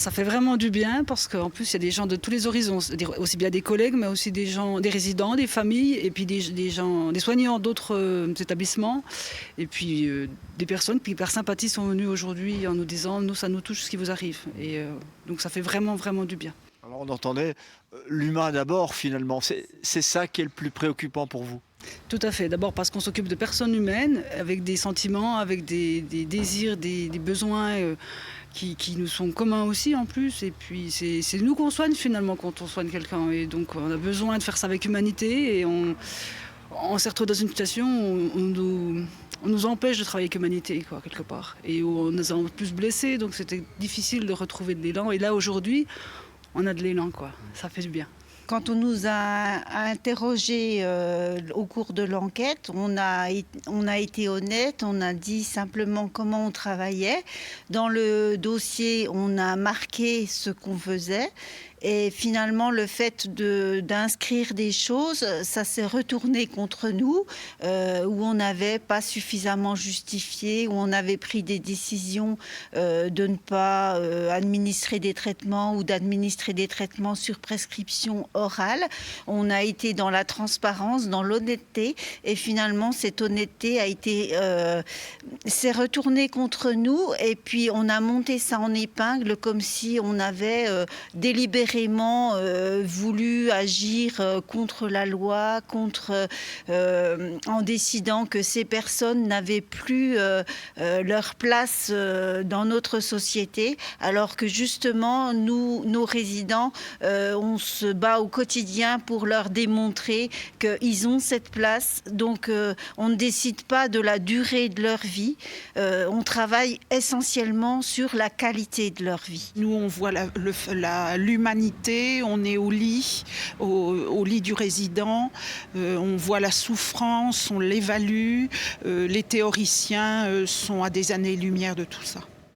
Ça fait vraiment du bien parce qu'en plus, il y a des gens de tous les horizons, c'est-à-dire aussi bien des collègues, mais aussi des gens, des résidents, des familles, et puis des gens, des soignants d'autres établissements, et puis des personnes qui, par sympathie, sont venues aujourd'hui en nous disant, nous, ça nous touche ce qui vous arrive. Et donc, ça fait vraiment, vraiment du bien. Alors on entendait, l'humain d'abord finalement, c'est ça qui est le plus préoccupant pour vous? Tout à fait. D'abord parce qu'on s'occupe de personnes humaines, avec des sentiments, avec des désirs, des besoins qui nous sont communs aussi en plus. Et puis c'est nous qu'on soigne finalement quand on soigne quelqu'un. Et donc on a besoin de faire ça avec humanité. Et on s'est retrouvé dans une situation où on nous empêche de travailler avec humanité, quoi, quelque part. Et où on nous a en plus blessés, donc c'était difficile de retrouver de l'élan. Et là aujourd'hui, on a de l'élan, quoi. Ça fait du bien. Quand on nous a interrogés au cours de l'enquête, on a été honnête, on a dit simplement comment on travaillait. Dans le dossier, on a marqué ce qu'on faisait. Et finalement, le fait d'inscrire des choses, ça s'est retourné contre nous, où on n'avait pas suffisamment justifié, où on avait pris des décisions de ne pas administrer des traitements ou d'administrer des traitements sur prescription orale. On a été dans la transparence, dans l'honnêteté, et finalement, cette honnêteté s'est retournée contre nous, et puis on a monté ça en épingle comme si on avait délibérément voulu agir contre la loi, en décidant que ces personnes n'avaient plus leur place dans notre société, alors que justement, nous, nos résidents, on se bat au quotidien pour leur démontrer qu'ils ont cette place. Donc, on ne décide pas de la durée de leur vie, on travaille essentiellement sur la qualité de leur vie. Nous, on voit l'humanité, on est au lit du résident, on voit la souffrance, on l'évalue, les théoriciens sont à des années-lumière de tout ça.